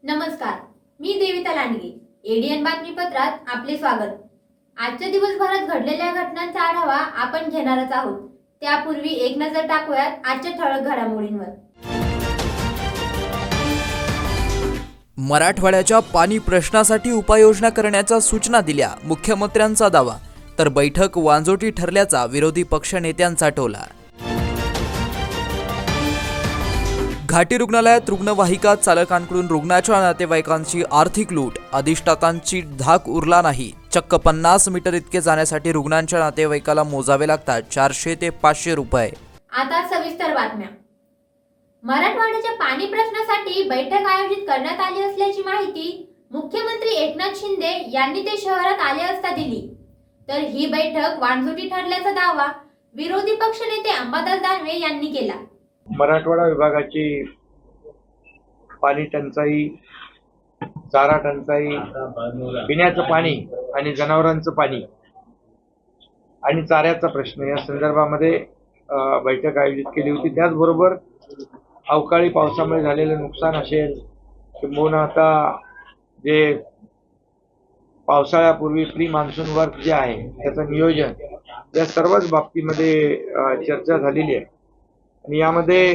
नमस्कार, मी देविता लांडगे. एडीएन बातमीपत्रात आपले स्वागत. आजच्या दिवसभरात घडलेल्या घटनांचा आढावा आपण घेणारच आहोत. त्यापूर्वी एक नजर टाकूयात आजच्या ठळक घडामोडींवर. मराठवाड्याच्या पाणी प्रश्नासाठी उपाययोजना करण्याच्या सूचना दिल्या, मुख्यमंत्र्यांचा दावा. तर बैठक वांजोटी ठरल्याचा विरोधी पक्षनेत्यांचा टोला. घाटी रुग्णालयात रुग्णवाहिका चालकांकडून रुग्णाच्या नातेवाईकांची आर्थिक लूट, अधिष्ठातांची धाक उरला नाही. चक्क 50 मीटर इतके जाण्यासाठी रुग्णांच्या नातेवाईकाला मोजावे लागतात 400 ते 500 रुपये. आता सविस्तर बातम्या. मराठवाड्याच्या पाणी प्रश्नासाठी बैठक आयोजित करण्यात आली असल्याची माहिती मुख्यमंत्री एकनाथ शिंदे यांनी ते शहरात आले असता दिली. तर ही बैठक वांजोटी ठरल्याचा दावा विरोधी पक्षनेते अंबादास दानवे यांनी केला. मराठवाडा विभागाची पाणी टंचाई, चारा टंचाई, पिण्याचं पाणी आणि जनावरांचं पाणी आणि चाऱ्याचा प्रश्न या संदर्भामध्ये बैठक आयोजित केली होती. त्याचबरोबर अवकाळी पावसामुळे झालेलं नुकसान असेल किंबहुना आता जे पावसाळ्यापूर्वी प्री मान्सून वर्क जे आहे त्याचं नियोजन, या सर्वच बाबतीमध्ये चर्चा झालेली आहे. आणि यामध्ये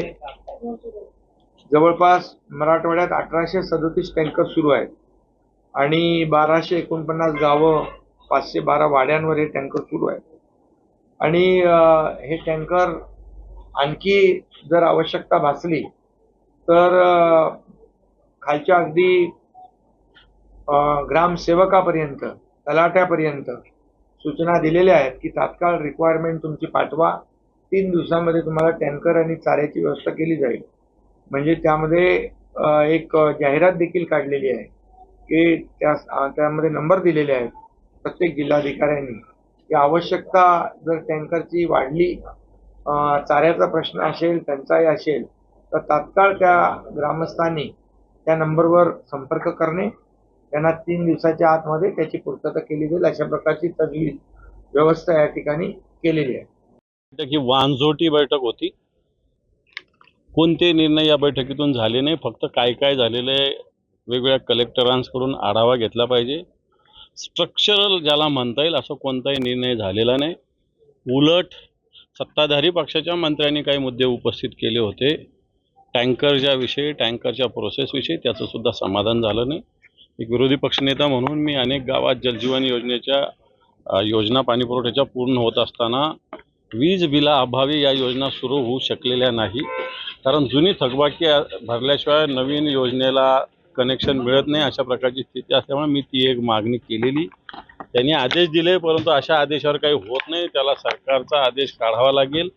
जवळपास मराठवाड्यात 1837 टँकर सुरू आहेत आणि 1249 गावं, 512 वाड्यांवर हे टँकर सुरू आहेत. आणि हे टँकर आणखी जर आवश्यकता भासली तर खालच्या अगदी ग्रामसेवकापर्यंत, तलाट्यापर्यंत सूचना दिलेल्या आहेत की तात्काळ रिक्वायरमेंट तुमची पाठवा. 3 दिवसामध्ये तुम्हाला टँकर आणि चाऱ्याची व्यवस्था केली जाईल. म्हणजे त्यामध्ये एक जाहिरात देखील काढलेली आहे की त्यामध्ये नंबर दिलेले आहेत प्रत्येक जिल्हाधिकाऱ्यांनी की आवश्यकता जर टँकरची वाढली, चाऱ्याचा प्रश्न असेल, टंचाई असेल तर तात्काळ त्या ग्रामस्थांनी त्या नंबरवर संपर्क करणे, त्यांना 3 दिवसाच्या आतमध्ये त्याची पूर्तता केली जाईल. अशा प्रकारची तजवीज व्यवस्था या ठिकाणी केलेली आहे. ही वांजोटी बैठक होती. कोणते निर्णय या बैठकीतून झाले नाही. फक्त काय काय झालेले वेगवेगळ्या कलेक्टरांकडून आढावा घेतला पाहिजे. स्ट्रक्चरल ज्याला म्हणता येईल असं कोणताही निर्णय झालेला नाही. उलट सत्ताधारी पक्षाच्या मंत्र्यांनी काही मुद्दे उपस्थित केले होते. टँकरच्या विषयी, टँकरच्या प्रोसेसविषयी त्याचं सुद्धा समाधान झालं नाही. एक विरोधी पक्षनेता म्हणून मी अनेक गावात जलजीवन योजनेच्या योजना पाणीपुरवठ्याच्या पूर्ण होत असताना वीज बिला अभावी या योजना सुरू होऊ शकलेल्या नाही. कारण जुनी थकबाकी भरल्याशिवाय नवीन योजनेला कनेक्शन मिळत नाही, अशा प्रकारची स्थिती असल्यामुळे मी ती एक मागणी केलेली. त्यांनी आदेश दिले, परंतु अशा आदेशावर काही होत नाही. त्याला सरकारचा आदेश काढावा लागेल.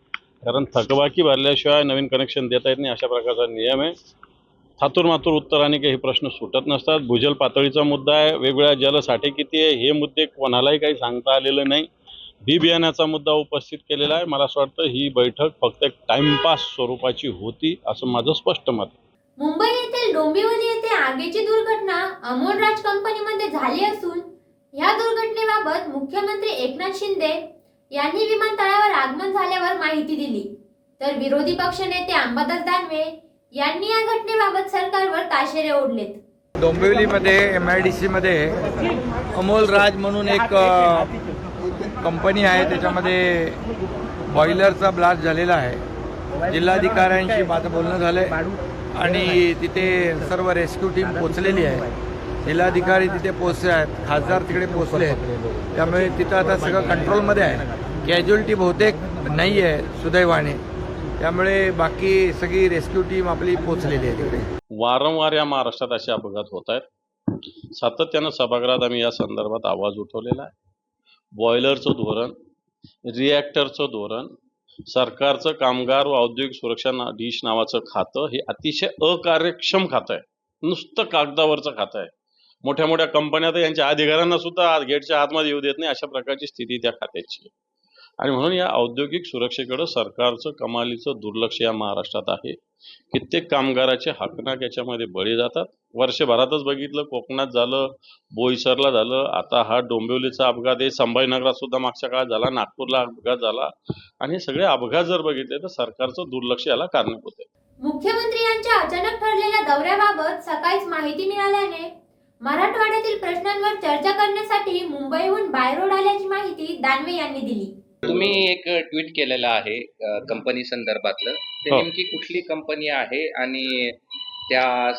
कारण थकबाकी भरल्याशिवाय नवीन कनेक्शन देता येत नाही, अशा प्रकारचा नियम आहे. थातूरमातूर उत्तराने काही प्रश्न सुटत नसतात. भूजल पातळीचा मुद्दा आहे, वेगवेगळ्या जलसाठे किती आहे हे मुद्दे कोणालाही काही सांगता आलेलं नाही. बी बियाण्याचा मुद्दा उपस्थित केलेला आहे. मला असं वाटतं ही बैठक फक्त एक टाइमपास स्वरूपाची होती असं माझं स्पष्ट मत. मुंबई येथील डोंबिवली येथे आगीची दुर्घटना अमोल राज कंपनीमध्ये झाली असून या दुर्घटनेबाबत मुख्यमंत्री एकनाथ शिंदे यांनी विमानतळावर आगमन झाल्यावर माहिती दिली. तर विरोधी पक्षनेते अंबादास दानवे यांनी या घटनेबाबत सरकारवर ताशेरे ओढलेत. डोंबिवलीमध्ये MIDC मध्ये अमोल राज म्हणून एक कंपनी आहे, त्याच्यामध्ये बॉयलरचा ब्लास्ट झालेला आहे. जिल्हाधिकाऱ्यांशी माझं बोलणं झालं आहे आणि तिथे सर्व रेस्क्यू टीम पोचलेली आहे. जिल्हाधिकारी तिथे पोचले आहेत, खासदार तिकडे पोचले आहेत. त्यामुळे तिथं आता सगळं कंट्रोलमध्ये आहे. कॅज्युअलिटी बहुतेक नाही आहे सुदैवाने. त्यामुळे बाकी सगळी रेस्क्यू टीम आपली पोचलेली आहे तिकडे. वारंवार या महाराष्ट्रात असे अपघात होत आहेत. सातत्यानं सभागृहात आम्ही या संदर्भात आवाज उठवलेला आहे. बॉयलरचं धोरण, रिॲक्टरचं धोरण, सरकारचं कामगार व औद्योगिक सुरक्षा डिश नावाचं खातं हे अतिशय अकार्यक्षम खातं आहे. नुसतं कागदावरचं खातं आहे. मोठ्या मोठ्या कंपन्या तर यांच्या अधिकाऱ्यांना सुद्धा गेटच्या आतमध्ये येऊ देत नाही, अशा प्रकारची स्थिती त्या खात्याची आहे. आणि म्हणून या औद्योगिक सुरक्षेकडे सरकारचं कमालीचं दुर्लक्ष या महाराष्ट्रात आहे. कित्येक कामगाराचे हकनाक याच्यामध्ये बळी जातात. वर्षभरातच बघितलं, कोकणात झालं, बोईसरला झालं, आता हा डोंबिवलीचा अपघात आहे, संभाजीनगरात सुद्धा मागच्या काळात झाला, नागपूरला अपघात झाला. आणि हे सगळे अपघात जर बघितले तर सरकारचं दुर्लक्ष याला कारणीभूत आहे. मुख्यमंत्री यांच्या अचानक ठरलेल्या दौऱ्याबाबत सकाळीच माहिती मिळाल्याने मराठवाड्यातील प्रश्नांवर चर्चा करण्यासाठी मुंबईहून बाय रोड आल्याची माहिती दानवे यांनी दिली. तुम्ही एक ट्विट केलेलं आहे कंपनी संदर्भातलं, ते हो. नेमकी कुठली कंपनी आहे आणि त्या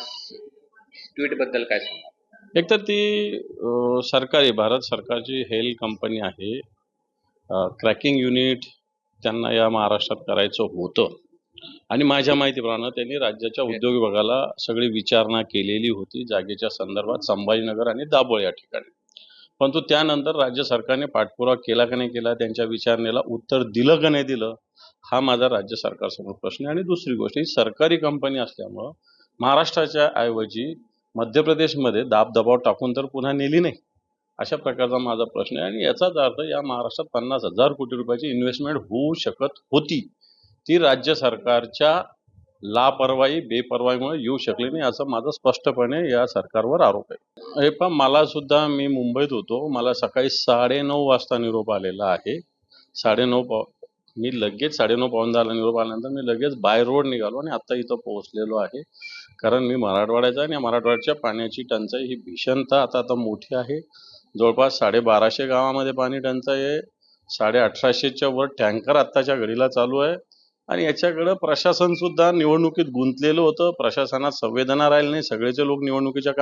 ट्विट बद्दल काय सांगा? एकतर ती सरकारी भारत सरकारची हेल कंपनी आहे. क्रॅकिंग युनिट त्यांना या महाराष्ट्रात करायचं होतं आणि माझ्या माहितीप्रमाणे त्यांनी राज्याच्या उद्योग विभागाला सगळी विचारणा केलेली होती जागेच्या संदर्भात, संभाजीनगर आणि दाभोळ या ठिकाणी. परंतु त्यानंतर राज्य सरकारने पाठपुरावा केला का नाही केला, त्यांच्या विचारणेला उत्तर दिलं का नाही दिलं, हा माझा राज्य सरकारसमोर प्रश्न आहे. आणि दुसरी गोष्ट, ही सरकारी कंपनी असल्यामुळं महाराष्ट्राच्या ऐवजी मध्य प्रदेशमध्ये दबाव टाकून तर पुन्हा नेली नाही, अशा प्रकारचा माझा प्रश्न आहे. आणि याचाच अर्थ या महाराष्ट्रात 50,000 कोटी रुपयाची इन्व्हेस्टमेंट होऊ शकत होती, ती राज्य सरकारच्या लापरवाही बेपरवाहीमुळे येऊ शकली नाही, असं माझा स्पष्टपणे या सरकारवर आरोप आहे. हे पण मला सुद्धा, मी मुंबईत होतो, मला सकाळी 9:30 वाजता निरोप आलेला आहे. 9:30 मी लगेच 9:30 पाऊण 10ला निरोप आल्यानंतर मी लगेच बाय रोड निघालो आणि आता इथं पोहोचलेलो आहे. कारण मी मराठवाड्याचा आणि मराठवाड्याच्या पाण्याची टंचाई ही भीषणता आता मोठी आहे. जवळपास 1250 गावामध्ये पाणी टंचाई आहे. 1850च्या वर टँकर आत्ताच्या घडीला चालू आहे. आणि याच्याकडं प्रशासन सुद्धा निवडणुकीत गुंतलेलं होतं. प्रशासनात संवेदना राहिली नाही. सगळेचे लोक निवडणुकीच्या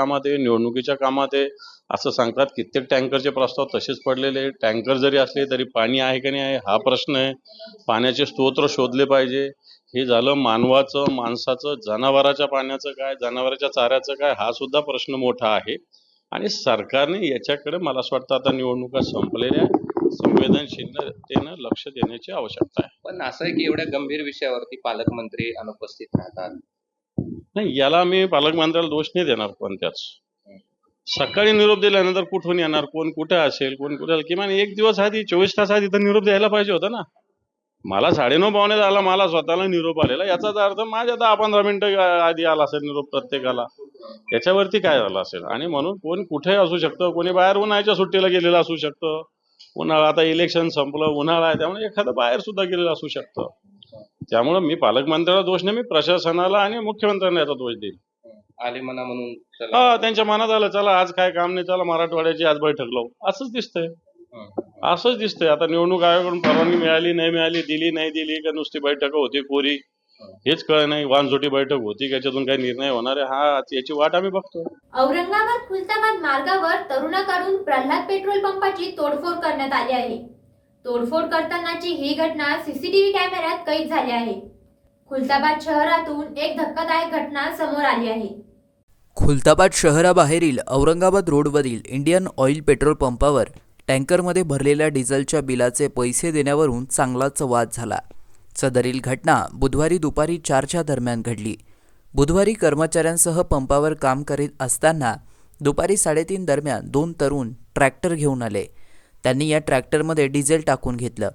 कामात आहे असं सांगतात. कित्येक टँकरचे प्रस्ताव तसेच पडलेले. टँकर जरी असले तरी पाणी आहे की नाही आहे हा प्रश्न आहे. पाण्याचे स्तोत्र शोधले पाहिजे. हे झालं मानवाचं, माणसाचं. जनावराच्या पाण्याचं काय, जनावराच्या चाऱ्याचं काय, हा सुद्धा प्रश्न मोठा आहे. आणि सरकारने याच्याकडे मला असं वाटतं आता निवडणुका संपलेल्या संवेदनशीलतेनं लक्ष देण्याची आवश्यकता आहे. पण असं आहे की एवढ्या गंभीर विषयावरती पालकमंत्री अनुपस्थित राहतात. नाही, याला मी पालकमंत्र्याला दोष नाही देणार. पण त्याच सकाळी निरोप दिल्यानंतर कुठून येणार, कोण कुठे असेल, कोण कुठे, किमान एक दिवस आधी 24 तास आधी तर निरोप द्यायला पाहिजे होता ना. मला 9:30 पावणे झाला, मला स्वतःला निरोप आलेला, याचाच अर्थ माझ्या 10-15 मिनिटं आधी आला असेल निरोप प्रत्येकाला. याच्यावरती काय झालं असेल. आणि म्हणून कोण कुठे असू शकतं, कोणी बाहेर उन्हाळ्याच्या सुट्टीला गेलेलं असू शकतं. उन्हाळा, आता इलेक्शन संपलं, उन्हाळा आहे, त्यामुळे एखादं बाहेर सुद्धा गेलेलं असू शकतं. त्यामुळे मी पालकमंत्र्याला दोष नाही, मी प्रशासनाला आणि मुख्यमंत्र्यांना याचा दोष देईल. आले म्हणा म्हणून त्यांच्या मनात आलं, चला आज काय काम नाही, चला मराठवाड्याची आज बैठक लावू, असंच दिसतंय. आता निवडणूक आयोगाकडून परवानगी मिळाली नाही मिळाली, दिली नाही दिली, का नुसती बैठक होती कोरी, हेच कळ नाही. वानसोटी बैठक होती, याच्यातून काही निर्णय होणार आहे याची वाट आम्ही बघतो. औरंगाबाद खुलताबाद मार्गावर तरुणाकडून प्रल्हाद पेट्रोल पंपाची तोडफोड करण्यात आली आहे. तोडफोड करतानाची ही घटना सीसीटीव्ही कॅमेऱ्यात कैद झाली आहे. खुलताबाद शहरातून एक धक्कादायक घटना समोर आली आहे. खुलताबाद शहराबाहेरील औरंगाबाद रोडवरील इंडियन ऑइल पेट्रोल पंपावर टँकरमध्ये भरलेल्या डिझेलच्या बिलाचे पैसे देण्यावरून चांगलाच वाद झाला. सदरील घटना बुधवारी दुपारी 4च्या दरम्यान घडली. बुधवारी कर्मचाऱ्यांसह पंपावर काम करीत असताना दुपारी 3:30 दरम्यान 2 तरुण ट्रॅक्टर घेऊन आले. त्यांनी या ट्रॅक्टरमध्ये डिझेल टाकून घेतलं.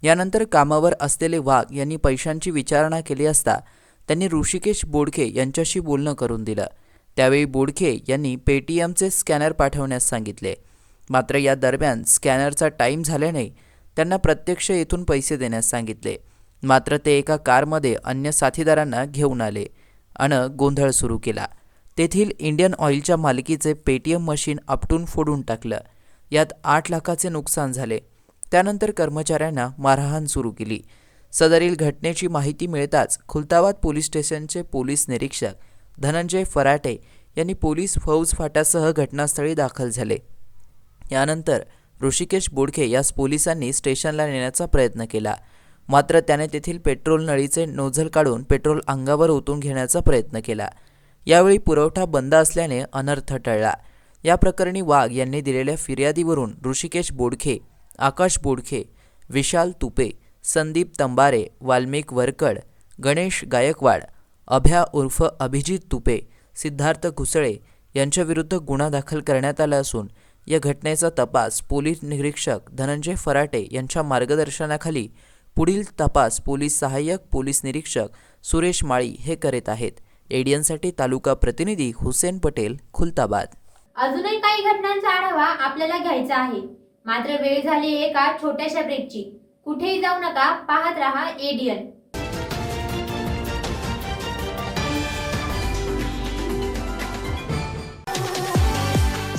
यानंतर कामावर असलेले वाघ यांनी पैशांची विचारणा केली असता त्यांनी ऋषिकेश बोडखे यांच्याशी बोलणं करून दिलं. त्यावेळी बोडखे यांनी पेटीएमचे स्कॅनर पाठवण्यास सांगितले. मात्र या दरम्यान स्कॅनरचा टाईम झाल्याने त्यांना प्रत्यक्ष येथून पैसे देण्यास सांगितले. मात्र ते एका कारमध्ये अन्य साथीदारांना घेऊन आले आणि गोंधळ सुरू केला. तेथील इंडियन ऑइलच्या मालकीचे पेटीएम मशीन आपटून फोडून टाकलं. यात 8 लाखाचे नुकसान झाले. त्यानंतर कर्मचाऱ्यांना मारहाण सुरू केली. सदरील घटनेची माहिती मिळताच खुलताबाद पोलीस स्टेशनचे पोलीस निरीक्षक धनंजय फराटे यांनी पोलीस फौज फाटासह घटनास्थळी दाखल झाले. यानंतर ऋषिकेश बोडखे यास पोलिसांनी स्टेशनला नेण्याचा प्रयत्न केला. मात्र त्याने तेथील पेट्रोल नळीचे नोझल काढून पेट्रोल अंगावर ओतून घेण्याचा प्रयत्न केला. यावेळी पुरवठा बंद असल्याने अनर्थ टळला. या प्रकरणी वाघ यांनी दिलेल्या फिर्यादीवरून ऋषिकेश बोडखे, आकाश बोडखे, विशाल तुपे, संदीप तंबारे, वाल्मिक वरकड, गणेश गायकवाड, अभ्या उर्फ अभिजित तुपे, सिद्धार्थ घुसळे यांच्याविरुद्ध गुन्हा दाखल करण्यात आला असून या घटनेचा तपास पोलीस निरीक्षक धनंजय फराटे यांच्या मार्गदर्शनाखाली पुढील तपास पोलीस सहाय्यक पोलीस निरीक्षक सुरेश माळी हे करीत आहेत. एडीएनसाठी तालुका प्रतिनिधी हुसेन पटेल, खुलताबाद. अजूनही काही घटनांचा आढावा आपल्याला घ्यायचा आहे, मात्र वेळ झाली एका छोट्याशा ब्रेकची. कुठेही जाऊ नका, पाहत रहा एडीएन.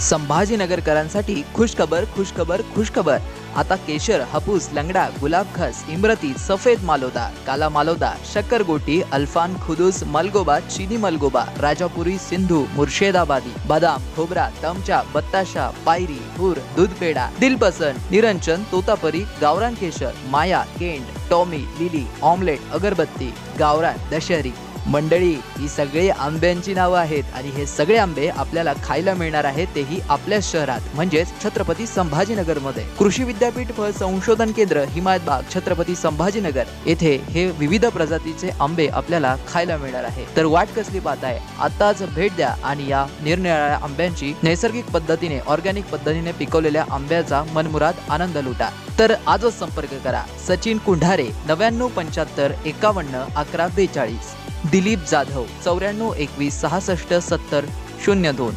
संभाजीनगरकरांसाठी खुशखबर खुशखबर खुशखबर. आता केशर, हापूस, लंगडा, गुलाबखस, इमरती, सफेद मालोदा, काला मालोदा, शक्करगोटी, अल्फान, खुदूस, मलगोबा, चीनी मलगोबा, राजापुरी, सिंधू, मुर्शेदाबादी, बदाम, खोबरा, तमचा, बत्ताशा, पायरी, हुर, दूध पेडा, दिलपसंद, निरंजन, तोतापरी, गावरान केशर, माया, केंड, टॉमी, लिली, ऑमलेट, अगरबत्ती, गावरान, दशहरी. मंडळी, ही सगळी आंब्यांची नावं आहेत आणि हे सगळे आंबे आपल्याला खायला मिळणार आहेत, तेही आपल्याच शहरात म्हणजेच छत्रपती संभाजीनगरमध्ये. कृषी विद्यापीठ फळ संशोधन केंद्र, हिमायतबाग, छत्रपती संभाजीनगर येथे हे विविध प्रजातीचे आंबे आपल्याला खायला मिळणार आहे. तर वाट कसली पाहताय? आताच भेट द्या आणि या निरनिराळ्या आंब्यांची नैसर्गिक पद्धतीने, ऑर्गॅनिक पद्धतीने पिकवलेल्या आंब्याचा मनमुराद आनंद लुटा. तर आजच संपर्क करा. सचिन कुंढारे, 9975 51 11 42. दिलीप जाधव, 94 21 66 70 02.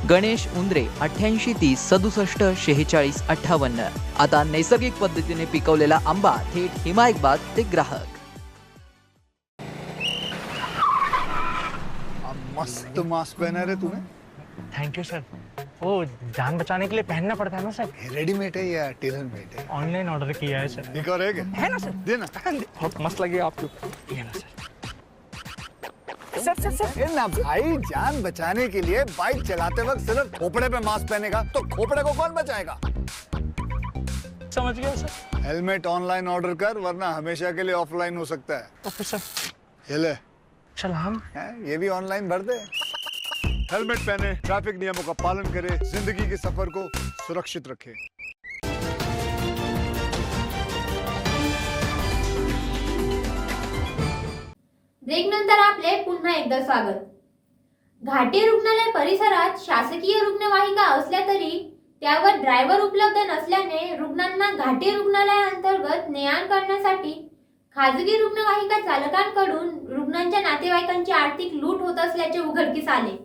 गणेश उंद्रे, 88 30 67 46 58. आता नैसर्गिक पद्धतीने पिकवलेला आंबा थेट हिमायतबाद ते ग्राहक. मस्त मास्क पहना रे तूने. Thank you sir. वो जान बचाने के लिए पहनना पड़ता है ना सर. रेडीमेड है या टेलर मेड है? ऑनलाइन ऑर्डर किया है सर. एक और है क्या? है ना सर. देना. बहुत मस्त लगी आपको. ये ना सर. Sir sir sir. ये ना भाई, जान बचाने के लिए बाइक चलाते वक्त सिर्फ खोपड़े पे मास्क पहनेगा तो खोपड़े को कौन बचाएगा? समझ गया सर. हेलमेट ऑनलाइन ऑर्डर कर, वरना हमेशा के लिए ऑफलाइन हो सकता है. Okay sir. ये ले. चल हम. ये भी ऑनलाइन भर दे. हेलमेट पहने, ट्रैफिक नियमों का पालन करे, जिंदगी के सफर को सुरक्षित रखे. ब्रेक नंतर आपले पुन्हा एकदा स्वागत. घाटी रुग्णालय परिसरात शासकीय रुग्णवाहिका असल्या तरी त्यावर ड्रायव्हर उपलब्ध नसल्याने रुग्णांना घाटी रुग्णालयाअंतर्गत ने-आण करण्यासाठी खाजगी रुग्णवाहिका चालकांकडून रुग्णांच्या नातेवाईकांची आर्थिक लूट होत असल्याचे उघडकीस आले.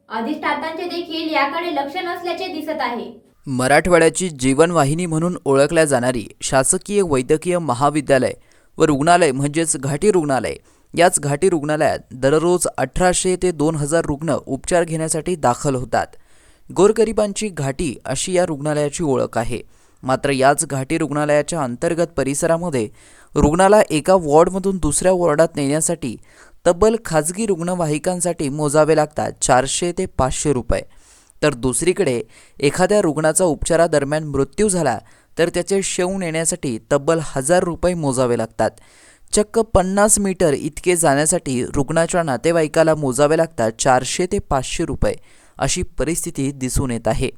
अधिष्ठातांचे देखील याकडे लक्ष नसल्याचे दिसत आहे. मराठवाड्याची जीवनवाहिनी म्हणून ओळखल्या जाणारी शासकीय वैद्यकीय महाविद्यालय व रुग्णालय म्हणजेच घाटी रुग्णालय, याच घाटी रुग्णालयात दररोज 1800 ते 2000 रुग्ण उपचार घेण्यासाठी दाखल होतात. गोरगरिबांची घाटी अशी या रुग्णालयाची ओळख आहे. मात्र याच घाटी रुग्णालयाच्या अंतर्गत परिसरामध्ये रुग्णाला एका वॉर्डमधून दुसऱ्या वॉर्डात नेण्यासाठी तब्बल खाजगी रुग्णवाहिकांसाठी मोजावे लागतात 400 ते 500 रुपये. तर दुसरीकडे एखाद्या रुग्णाचा उपचारादरम्यान मृत्यू झाला तर त्याचे शव नेण्यासाठी तब्बल 1000 रुपये मोजावे लागतात. चक्क 50 मीटर इतके जाण्यासाठी रुग्णाच्या नातेवाईकाला मोजावे लागतात 400 ते 500 रुपये. अशी परिस्थिती दिसून येत आहे.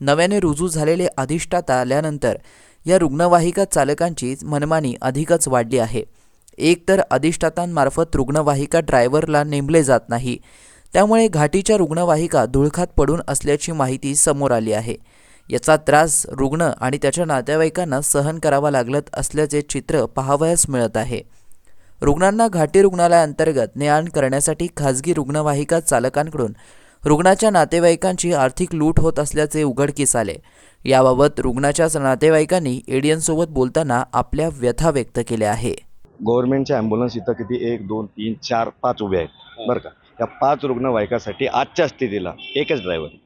नव्याने रुजू झालेले अधिष्ठाता आल्यानंतर या रुग्णवाहिका चालकांची मनमानी अधिकच वाढली आहे. एक तर अधिष्ठातांमार्फत रुग्णवाहिका ड्रायव्हरला नेमले जात नाही, त्यामुळे घाटीच्या रुग्णवाहिका धुळखात पडून असल्याची माहिती समोर आली आहे. याचा त्रास रुग्ण आणि त्याच्या नातेवाईकांना सहन करावा लागत असल्याचे चित्र पाहावयास मिळत आहे. रुग्णांना घाटी रुग्णालयाअंतर्गत ने-आण करण्यासाठी खाजगी रुग्णवाहिका चालकांकडून रुग्णाच्या नातेवाईकांची आर्थिक लूट होत असल्याचे उघडकीस आले. याबाबत रुग्णाच्या नातेवाईकांनी एडीएनसोबत बोलताना आपल्या व्यथा व्यक्त केल्या आहे. गव्हर्नमेंटच्या ॲम्ब्युलन्स इथं किती 1 2 3 4 5 उभे आहेत बरं का. या 5 रुग्णवाहिकासाठी आजच्या स्थितीला एकच ड्रायव्हर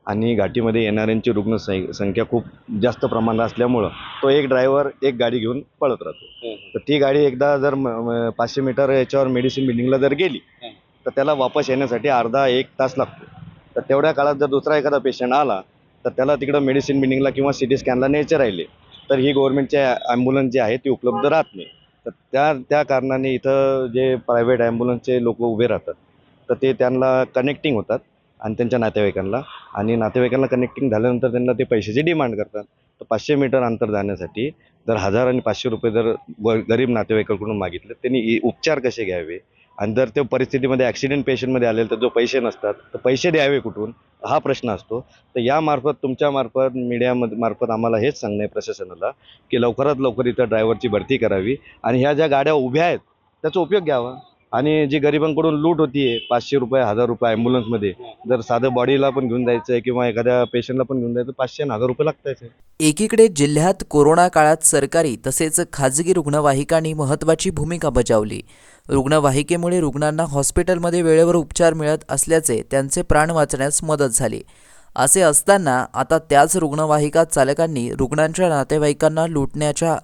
आणि घाटीमध्ये येणाऱ्यांची रुग्ण संख्या खूप जास्त प्रमाणात असल्यामुळं तो एक ड्रायव्हर एक गाडी घेऊन पळत राहतो. तर ती गाडी एकदा जर 500 मीटर याच्यावर मेडिसिन बिल्डिंगला जर गेली तर त्याला वापस येण्यासाठी अर्धा 1 तास लागतो. तर तेवढ्या काळात जर दुसरा एखादा पेशंट आला तर त्याला तिकडं मेडिसिन बिल्डिंगला किंवा सिटी स्कॅनला न्यायचे राहिले तर ही गव्हर्नमेंटचे ॲम्ब्युलन्स जे आहे ती उपलब्ध राहत नाही. तर त्या कारणाने इथं जे प्रायव्हेट ॲम्ब्युलन्सचे लोक उभे राहतात तर ते त्यांना कनेक्टिंग होतात आणि त्यांच्या नातेवाईकांना, आणि नातेवाईकांना कनेक्टिंग झाल्यानंतर त्यांना ते पैशाची डिमांड करतात. तर 500 मीटर अंतर जाण्यासाठी जर 1000 आणि 500 रुपये जर गरीब नातेवाईकांकडून मागितले त्यांनी उपचार कसे घ्यावे आणि जर ते परिस्थितीमध्ये ॲक्सिडेंट पेशंटमध्ये आलेले तर जो पैसे नसतात तर पैसे द्यावे कुठून हा प्रश्न असतो. तर यामार्फत तुमच्यामार्फत मार्फत आम्हाला हेच सांगणं आहे प्रशासनाला की लवकरात लवकर इथं ड्रायव्हरची भरती करावी आणि ह्या ज्या गाड्या उभ्या आहेत त्याचा उपयोग घ्यावा. आणि जी गरिबांकडून लूट होतीये 500 रुपये 1000 रुपये ॲम्ब्युलन्समध्ये, जर साधं बॉडीला पण घेऊन जायचं आहे किंवा एखाद्या पेशंटला पण घेऊन जायचं 500 आणि 1000 रुपये लागतायच. एकीकडे जिल्ह्यात कोरोना काळात सरकारी तसेच खाजगी रुग्णवाहिकांनी महत्त्वाची भूमिका बजावली. रुग्णवाहिकेमुळे रुग्णांना हॉस्पिटलमध्ये वेळेवर उपचार मिळत असल्याचे त्यांचे प्राण वाचण्यास मदत झाली. असे असताना आता त्याच रुग्णवाहिका चालकांनी रुग्णांच्या नातेवाईकांना लुटण्याच्या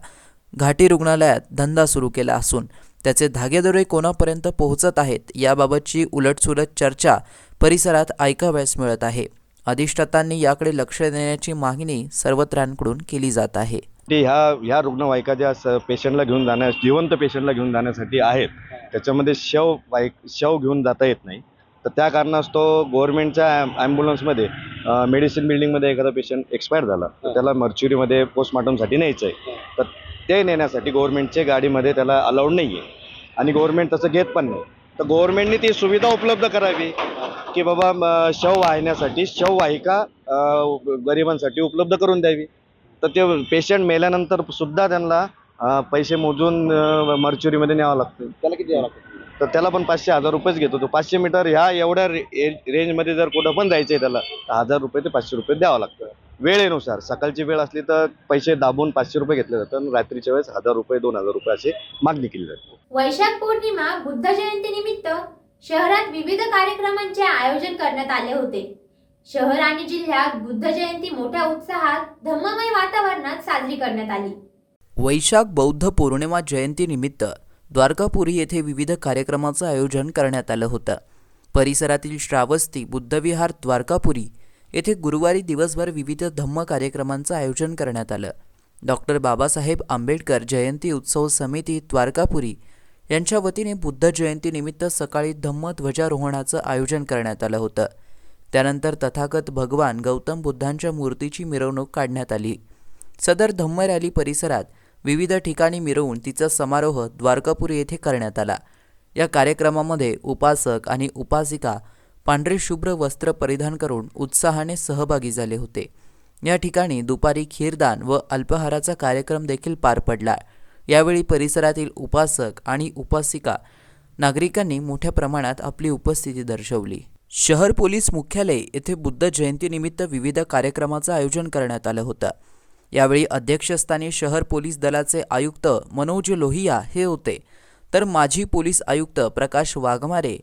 घाटी रुग्णालयात धंदा सुरू केला असून त्याचे धागेदोरे कोणापर्यंत पोहोचत आहेत याबाबतची उलटसुलट चर्चा परिसरात ऐकावयास मिळत आहे. अधिष्ठातांनी याकडे लक्ष देण्याची मागणी सर्वत्रांकडून केली जात आहे. ह्या रुग्णवाहिका ज्या पेशंटला घेऊन जिवंत पेशंटला घेऊन जाण्यासाठी आहेत त्याच्यामध्ये शव घेऊन जाता येत नाही. तर त्या कारणास्तव गव्हर्नमेंटच्या ॲम्ब्युलन्समध्ये मेडिसिन बिल्डिंगमध्ये एखादा पेशंट एक्सपायर झाला तर त्याला मर्च्युरीमध्ये पोस्टमॉर्टमसाठी न्यायचं आहे. तर ते नेण्यासाठी गव्हर्नमेंटच्या गाडीमध्ये त्याला अलाउड नाही आहे आणि गव्हर्नमेंट तसं घेत पण नाही. तर गव्हर्नमेंटने ती सुविधा उपलब्ध करावी की बाबा शववाहिन्यासाठी शववाहिका गरिबांसाठी उपलब्ध करून द्यावी. तर ते पेशंट मेल्यानंतर सुद्धा त्यांना पैसे मोजून मर्च्युरीमध्ये न्यावं लागतं. त्याला किती द्यावं लागतं? तर त्याला पण 500-1000 रुपयेच घेतो तो. 500 मीटर ह्या एवढ्या रेंजमध्ये जर कुठं पण जायचं आहे त्याला तर 1000 रुपये ते 500 रुपये द्यावं लागतं. वेळेनुसार सकाळची वेळ असली तर पैसे दाबून 500 रुपये घेतले जातात आणि रात्रीच्या वेळेस 1000 रुपये 2000 रुपये असे मागणी केली जाते. वैशाख पौर्णिमा बुद्ध जयंतीनिमित्त शहरात विविध कार्यक्रमांचे आयोजन करण्यात आले होते. शहर आणि जिल्ह्यात बुद्ध जयंती मोठ्या उत्साहात धम्ममय वातावरणात साजरी करण्यात आली. वैशाख बौद्ध पौर्णिमा जयंतीनिमित्त द्वारकापुरी येथे विविध कार्यक्रमाचं आयोजन करण्यात आलं होतं. परिसरातील श्रावस्ती बुद्धविहार द्वारकापुरी येथे गुरुवारी दिवसभर विविध धम्म कार्यक्रमांचं आयोजन करण्यात आलं. डॉक्टर बाबासाहेब आंबेडकर जयंती उत्सव समिती द्वारकापुरी यांच्या वतीने बुद्ध जयंतीनिमित्त सकाळी धम्म ध्वजारोहणाचं आयोजन करण्यात आलं होतं. त्यानंतर तथागत भगवान गौतम बुद्धांच्या मूर्तीची मिरवणूक काढण्यात आली. सदर धम्म रॅली परिसरात विविध ठिकाणी मिरवून तिचा समारोह द्वारकापुरी येथे करण्यात आला. या कार्यक्रमामध्ये उपासक आणि उपासिका पांढरे शुभ्र वस्त्र परिधान करून उत्साहाने सहभागी झाले होते. या ठिकाणी दुपारी खीरदान व अल्पाहाराचा कार्यक्रम देखील पार पडला. यावेळी परिसरातील उपासक आणि उपासिका नागरिकांनी मोठ्या प्रमाणात आपली उपस्थिती दर्शवली. शहर पोलीस मुख्यालय येथे बुद्ध जयंतीनिमित्त विविध कार्यक्रमाचं आयोजन करण्यात आलं होतं. यावेळी अध्यक्षस्थानी शहर पोलीस दलाचे आयुक्त मनोज लोहिया हे होते, तर माजी पोलीस आयुक्त प्रकाश वाघमारे,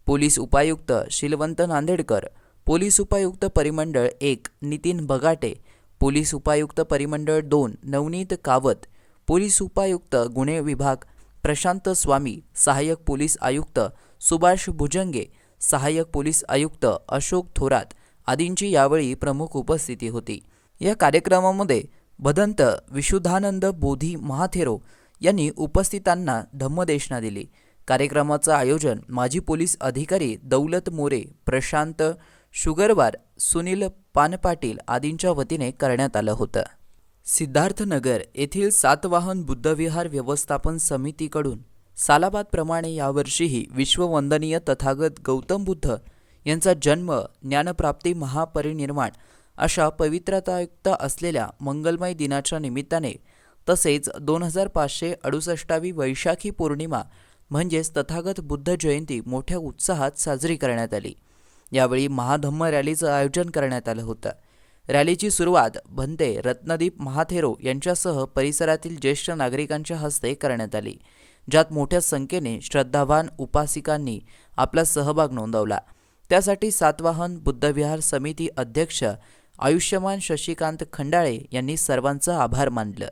पोलीस उपायुक्त शीलवंत नांदेडकर, पोलीस उपायुक्त परिमंडळ 1 नितीन बगाटे, पोलीस उपायुक्त परिमंडळ 2 नवनीत कावत, पोलीस उपायुक्त गुन्हे विभाग प्रशांत स्वामी, सहाय्यक पोलीस आयुक्त सुभाष भुजंगे, सहाय्यक पोलीस आयुक्त अशोक थोरात आदींची यावेळी प्रमुख उपस्थिती होती. या कार्यक्रमामध्ये भदंत विशुद्धानंद बोधी महाथेरो यांनी उपस्थितांना धम्मदेशना दिली. कार्यक्रमाचं आयोजन माजी पोलीस अधिकारी दौलत मोरे, प्रशांत शुगरवार, सुनील पानपाटील आदींच्या वतीने करण्यात आलं होतं. सिद्धार्थनगर येथील सातवाहन बुद्धविहार व्यवस्थापन समितीकडून सालाबादप्रमाणे यावर्षीही विश्ववंदनीय तथागत गौतम बुद्ध यांचा जन्म, ज्ञानप्राप्ती, महापरिनिर्वाण अशा पवित्रतायुक्त असलेल्या मंगलमय दिनाच्या निमित्ताने तसेच 2568वी वैशाखी पौर्णिमा म्हणजेच तथागत बुद्ध जयंती मोठ्या उत्साहात साजरी करण्यात आली. यावेळी महाधम्म रॅलीचं आयोजन करण्यात आलं होतं. रॅलीची सुरुवात भंते रत्नदीप महाथेरो यांच्यासह परिसरातील ज्येष्ठ नागरिकांच्या हस्ते करण्यात आली, ज्यात मोठ्या संख्येने श्रद्धावान उपासिकांनी आपला सहभाग नोंदवला. त्यासाठी सातवाहन बुद्धविहार समिती अध्यक्ष आयुष्यमान शशिकांत खंडाळे यांनी सर्वांचा आभार मानलं.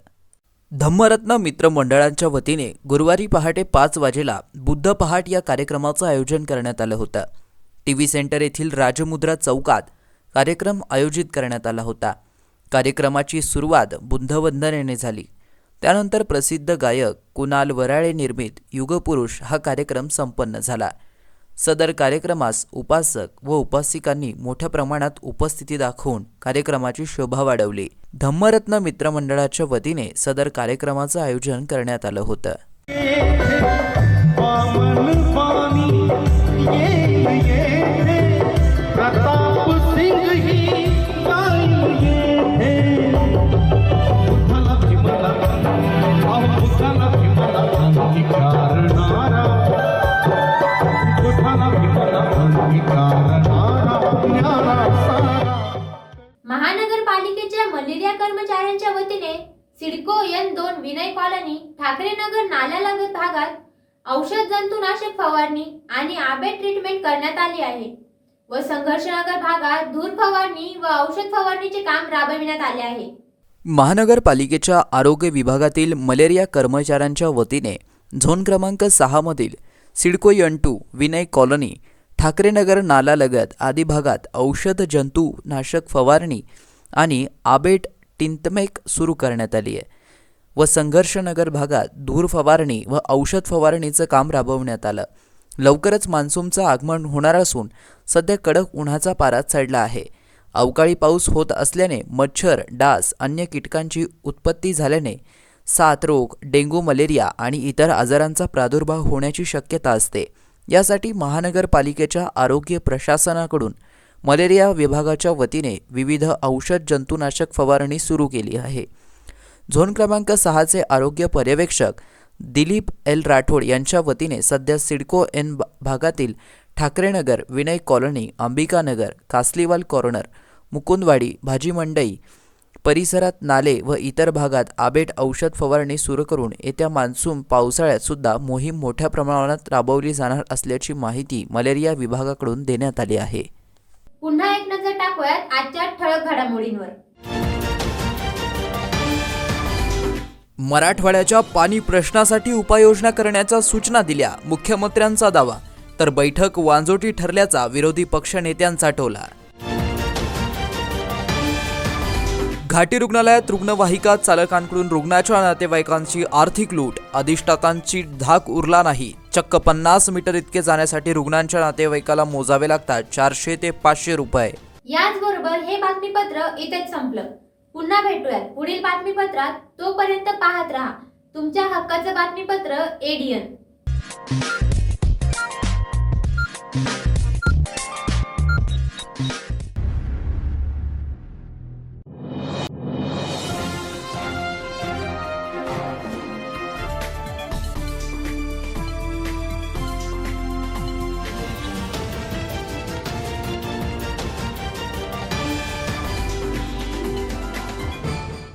धम्मरत्न मित्र मंडळांच्या वतीने गुरुवारी पहाटे 5 वाजेला बुद्ध पहाट या कार्यक्रमाचं आयोजन करण्यात आलं होतं. टीव्ही सेंटर येथील राजमुद्रा चौकात कार्यक्रम आयोजित करण्यात आला होता. कार्यक्रमाची सुरुवात बुद्धवंदनेने झाली. त्यानंतर प्रसिद्ध गायक कुणाल वराळे निर्मित युगपुरुष हा कार्यक्रम संपन्न झाला. सदर कार्यक्रमास उपासक व उपासिकांनी मोठ्या प्रमाणात उपस्थिती दाखवून कार्यक्रमाची शोभा वाढवली. धम्मरत्न मित्रमंडळाच्या वतीने सदर कार्यक्रमाचं आयोजन करण्यात आलं होतं. महानगरपालिकेच्या मलेरिया कर्मचाऱ्यांच्या वतीने सिडको N2 विनय कॉलनी ठाकरे नगर नाल्यालगत भागात औषध जंतुनाशक फवारणी आणि आबेट ट्रीटमेंट करण्यात आली आहे व संघर्षनगर भागात धूर फवारणी व औषध फवारणीचे काम राबविण्यात आले आहे. महानगरपालिकेच्या आरोग्य विभागातील मलेरिया कर्मचाऱ्यांच्या वतीने झोन क्रमांक 6 मधील सिडको N2 विनय कॉलनी ठाकरेनगर नालालगत आदी भागात औषध जंतुनाशक फवारणी आणि आबेट टिंतमेक सुरू करण्यात आली आहे व संघर्षनगर भागात धूर फवारणी व औषध फवारणीचं काम राबवण्यात आलं. लवकरच मान्सूनचं आगमन होणार असून सध्या कडक उन्हाचा पारा चढला आहे. अवकाळी पाऊस होत असल्याने मच्छर, डास, अन्य कीटकांची उत्पत्ती झाल्याने साथ रोग, डेंग्यू, मलेरिया आणि इतर आजारांचा प्रादुर्भाव होण्याची शक्यता असते. यासाठी महानगरपालिकेच्या आरोग्य प्रशासनाकडून मलेरिया विभागाच्या वतीने विविध औषध जंतुनाशक फवारणी सुरू केली आहे. झोन क्रमांक 6चे आरोग्य पर्यवेक्षक दिलीप एल राठोड यांच्या वतीने सध्या सिडको N भागातील ठाकरेनगर, विनय कॉलनी, अंबिकानगर, कासलीवाल कॉर्नर, मुकुंदवाडी, भाजी मंडई परिसरात नाले व इतर भागात आबेट औषध फवारणी सुरू करून येत्या मान्सून पावसाळ्यात सुद्धा मोहीम मोठ्या प्रमाणात राबवली जाणार असल्याची माहिती मलेरिया विभागाकडून देण्यात आली आहे. पुन्हा एक नजर टाकूयात आजच्या ठळक घडामोडींवर. मराठवाड्याच्या पाणी प्रश्नासाठी उपाययोजना करण्याच्या सूचना दिल्या, मुख्यमंत्र्यांचा दावा. तर बैठक वांजोटी ठरल्याचा विरोधी पक्षनेत्यांचा टोला. घाटी रुग्णालयात रुग्णवाहिका चालकांकडून रुग्णाच्या नातेवाईकांची आर्थिक लूट, अधिष्ठातांची धाक उरला नाही. चक्क 50 मीटर इतके जाण्यासाठी रुग्णांच्या नातेवाईकाला मोजावे लागतात 400 ते 500 रुपये. याचबरोबर हे बातमीपत्र इथेच संपलं. पुन्हा भेटूयात पुढील बातमीपत्रात. तोपर्यंत पाहत रहा तुमच्या हक्काचं बातमीपत्र ADN.